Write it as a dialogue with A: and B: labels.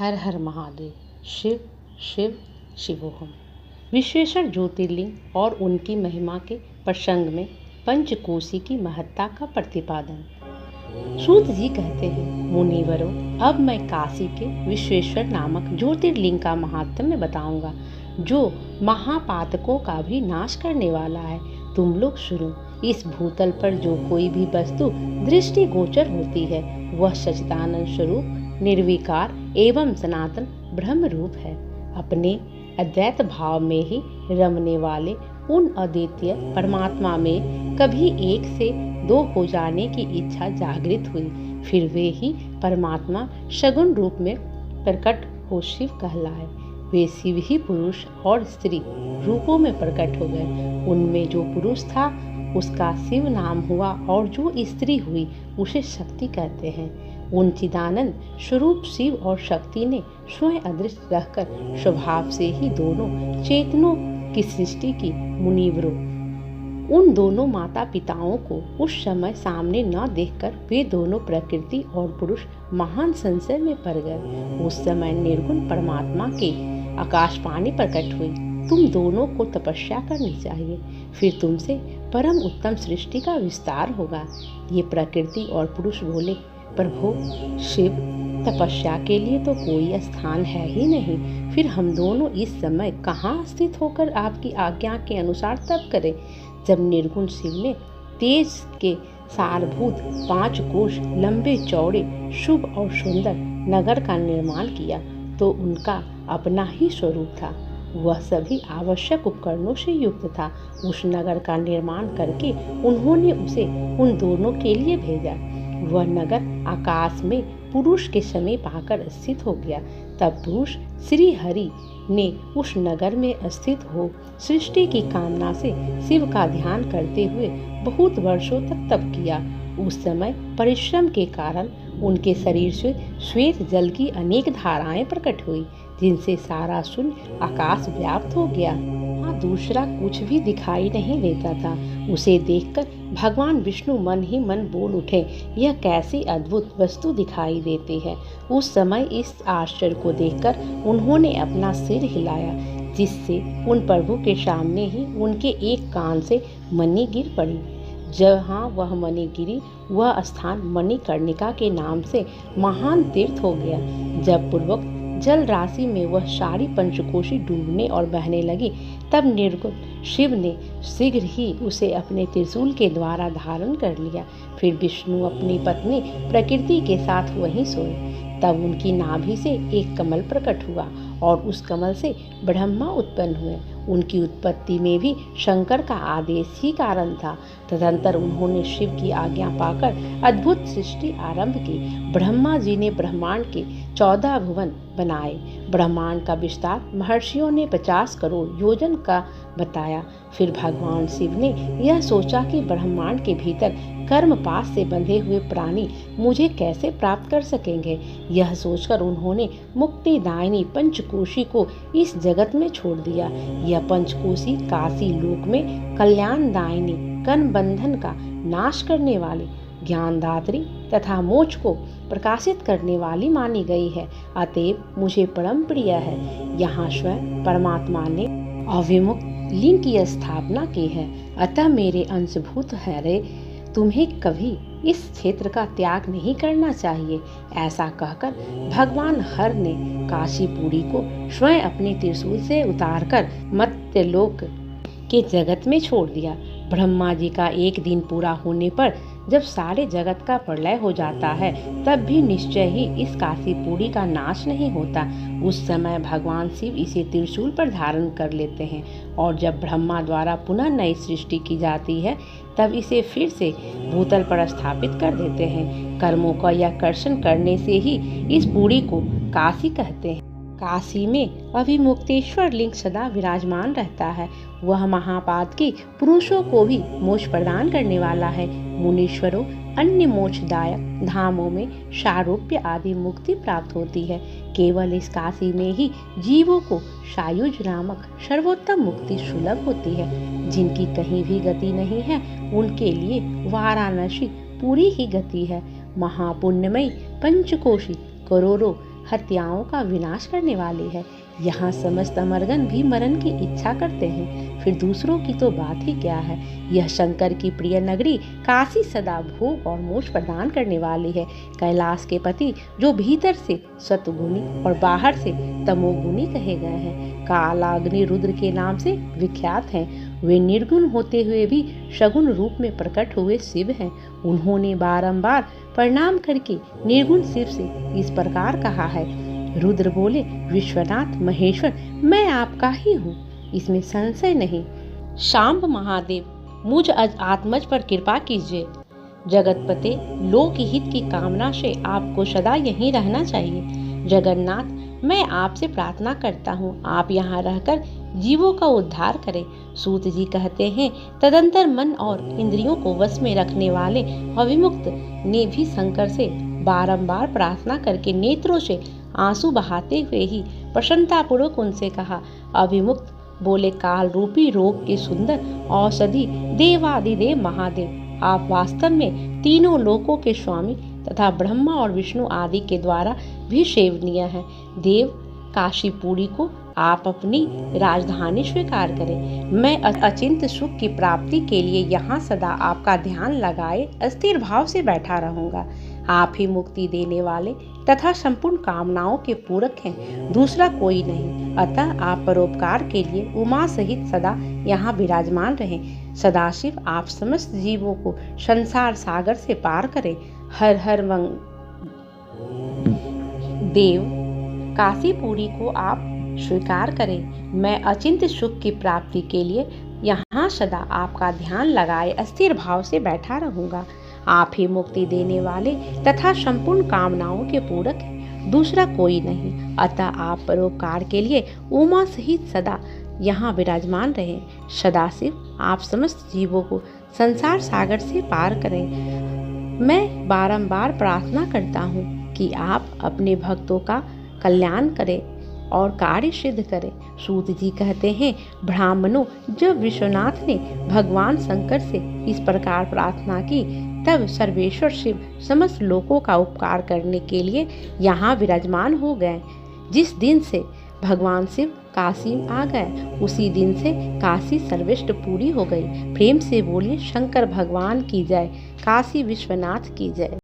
A: हर हर महादेव। शिव शिव शिवोहम। विश्वेश्वर ज्योतिर्लिंग और उनकी महिमा के प्रसंग में पंचकोशी की महत्ता का प्रतिपादन। सूत जी कहते हैं, मुनिवरों, अब मैं काशी के विश्वेश्वर नामक ज्योतिर्लिंग का महात्म्य बताऊंगा, जो महापातकों का भी नाश करने वाला है। तुम लोग सुनो। इस भूतल पर जो कोई भी वस्तु दृष्टि गोचर होती है, वह सच्चिदानंद स्वरूप निर्विकार एवं सनातन ब्रह्म रूप है। अपने अद्वैत भाव में ही रमने वाले उन अद्वितीय परमात्मा में कभी एक से दो हो जाने की इच्छा जागृत हुई। फिर वे ही परमात्मा सगुण रूप में प्रकट हो शिव कहलाए। वे शिव ही पुरुष और स्त्री रूपों में प्रकट हो गए। उनमें जो पुरुष था उसका शिव नाम हुआ और जो स्त्री हुई उसे शक्ति कहते हैं। उन चिदानंद स्वरूप शिव और शक्ति ने स्वयं अदृश्य रहकर स्वभाव से ही दोनों चेतनों की सृष्टि की। मुनिवरों, उन दोनों माता पिताओं को उस समय सामने न देखकर वे दोनों प्रकृति और पुरुष महान संशय में पड़ गए। उस समय निर्गुण परमात्मा के आकाशवाणी प्रकट हुई, तुम दोनों को तपस्या करनी चाहिए, फिर तुमसे परम उत्तम सृष्टि का विस्तार होगा। ये प्रकृति और पुरुष बोले, प्रभु शिव, तपस्या के लिए तो कोई स्थान है ही नहीं, फिर हम दोनों इस समय कहाँ स्थित होकर आपकी आज्ञा के अनुसार तप करें। जब निर्गुण शिव ने तेज के सारभूत 5 कोश लंबे चौड़े शुभ और सुंदर नगर का निर्माण किया तो उनका अपना ही स्वरूप था। वह सभी आवश्यक उपकरणों से युक्त था। उस नगर का निर्माण करके उन्होंने उसे उन दोनों के लिए भेजा। वह नगर आकाश में पुरुष के समीप आकर स्थित हो गया। तब पुरुष श्री हरि ने उस नगर में स्थित हो सृष्टि की कामना से शिव का ध्यान करते हुए बहुत वर्षों तक तप किया। उस समय परिश्रम के कारण उनके शरीर से श्वेत जल की अनेक धाराएं प्रकट हुई, जिनसे सारा शून्य आकाश व्याप्त हो गया। वहाँ दूसरा कुछ भी दिखाई नहीं देता था। उसे देखकर भगवान विष्णु मन ही मन बोल उठे, यह कैसी अद्भुत वस्तु दिखाई देती है। उस समय इस आश्चर्य को देखकर उन्होंने अपना सिर हिलाया, जिससे उन प्रभु के सामने ही उनके एक कान से मणि गिर पड़ी। जहाँ वह मणि गिरी, वह स्थान मणिकर्णिका के नाम से महान तीर्थ हो गया। जब पूर्वक जल राशि में वह सारी पंचकोशी डूबने और बहने लगी, तब निर्गुण शिव ने शीघ्र ही उसे अपने त्रिशूल के द्वारा धारण कर लिया। फिर विष्णु अपनी पत्नी प्रकृति के साथ वहीं सोए। तब उनकी नाभि से एक कमल प्रकट हुआ और उस कमल से ब्रह्मा उत्पन्न हुए। उनकी उत्पत्ति में भी शंकर का आदेश ही कारण था। तदंतर उन्होंने शिव की आज्ञा पाकर अद्भुत सृष्टि आरंभ की। ब्रह्मा जी ने ब्रह्मांड के 14 भुवन बनाए। ब्रह्मांड का विस्तार महर्षियों ने 50 करोड़ योजन का बताया। फिर भगवान शिव ने यह सोचा कि ब्रह्मांड के भीतर कर्मपाश से बंधे हुए प्राणी मुझे कैसे प्राप्त कर सकेंगे। यह सोचकर उन्होंने मुक्तिदायिनी पंचकोशी को इस जगत में छोड़ दिया। यह पंचकोशी काशी लोक में कल्याणदायिनी, कर्म बंधन का नाश करने वाली, ज्ञानदात्री तथा मोक्ष को प्रकाशित करने वाली मानी गई है। अतएव मुझे परम प्रिय है। यहाँ स्वयं परमात्मा ने अविमुक्त लिंग की स्थापना की है। अतः मेरे अंशभूत है रे, तुम्हें कभी इस क्षेत्र का त्याग नहीं करना चाहिए। ऐसा कहकर भगवान हर ने काशीपुरी को स्वयं अपने त्रिशूल से उतारकर मर्त्यलोक के जगत में छोड़ दिया। ब्रह्मा जी का एक दिन पूरा होने पर जब सारे जगत का प्रलय हो जाता है, तब भी निश्चय ही इस काशीपुरी का नाश नहीं होता। उस समय भगवान शिव इसे त्रिशूल पर धारण कर लेते हैं और जब ब्रह्मा द्वारा पुनः नई सृष्टि की जाती है, तब इसे फिर से भूतल पर स्थापित कर देते हैं। कर्मों का यह कर्षण करने से ही इस पुरी को काशी कहते हैं। काशी में अभिमुक्तेश्वर लिंग सदा विराजमान रहता है। वह महापातकी पुरुषों को भी मोक्ष प्रदान करने वाला है। मुनीश्वरों, अन्य मोक्षदायक धामों में सारूप्य आदि मुक्ति प्राप्त होती है। केवल इस काशी में ही जीवों को सायुज नामक सर्वोत्तम मुक्ति सुलभ होती है। जिनकी कहीं भी गति नहीं है, उनके लिए वाराणसी पूरी ही गति है। महापुण्यमयी पंचकोशी करोड़ों हत्याओं का विनाश करने वाली है। यहाँ समस्त अमरगण भी मरण की इच्छा करते हैं, फिर दूसरों की तो बात ही क्या है। यह शंकर की प्रिय नगरी काशी सदा भोग और मोक्ष प्रदान करने वाली है। कैलाश के पति जो भीतर से सतगुणी और बाहर से तमोगुणी कहे गए हैं, कालाग्नि रुद्र के नाम से विख्यात हैं। वे निर्गुण होते हुए भी सगुण रूप में प्रकट हुए शिव हैं। उन्होंने बारंबार प्रणाम करके निर्गुण शिव से इस प्रकार कहा है। रुद्र बोले, विश्वनाथ महेश्वर, मैं आपका ही हूँ, इसमें संशय नहीं। शांब महादेव, मुझ आत्मज पर कृपा कीजिए। जगतपते, लोक हित की कामना से आपको सदा यहीं रहना चाहिए। जगन्नाथ, मैं आपसे प्रार्थना करता हूँ, आप यहाँ रहकर जीवों का उद्धार करें। सूत जी कहते हैं, तदंतर मन और इंद्रियों को वश में रखने वाले अभिमुक्त ने भी शंकर से बारंबार प्रार्थना करके नेत्रों से आंसू बहाते हुए ही प्रसन्नतापूर्वक उनसे कहा। अभिमुक्त बोले, काल रूपी रोग के सुंदर औषधि देवादिदेव महादेव, आप वास्तव में तीनों लोकों के स्वामी तथा ब्रह्मा और विष्णु आदि के द्वारा भी सेवनीय हैं। देव, काशीपुरी को आप अपनी राजधानी स्वीकार करें। मैं अचिंत सुख की प्राप्ति के लिए यहाँ सदा आपका ध्यान लगाए अस्थिर भाव से बैठा रहूंगा। आप ही मुक्ति देने वाले तथा संपूर्ण कामनाओं के पूरक हैं, दूसरा कोई नहीं। अतः आप परोपकार के लिए उमा सहित सदा यहाँ विराजमान रहें। सदाशिव, आप समस्त जीवों को संसार सागर से पार करें। हर हर देव, काशीपुरी को आप स्वीकार करें। मैं अचिंत्य सुख की प्राप्ति के लिए यहाँ सदा आपका ध्यान लगाए अस्थिर भाव से बैठा रहूंगा। आप ही मुक्ति देने वाले तथा संपूर्ण कामनाओं के पूरक हैं, दूसरा कोई नहीं। अतः आप परोपकार के लिए उमा सहित सदा यहाँ विराजमान रहें। सदाशिव, आप समस्त जीवों को संसार सागर से पार करें। मैं बारंबार प्रार्थना करता हूँ कि आप अपने भक्तों का कल्याण करें और कार्य सिद्ध करें। सूत जी कहते हैं, ब्राह्मणों, जब विश्वनाथ ने भगवान शंकर से इस प्रकार प्रार्थना की, तब सर्वेश्वर शिव समस्त लोकों का उपकार करने के लिए यहाँ विराजमान हो गए। जिस दिन से भगवान शिव काशी आ गए, उसी दिन से काशी सर्वश्रेष्ठ पूरी हो गई। प्रेम से बोलिए, शंकर भगवान की जय, काशी विश्वनाथ की जय।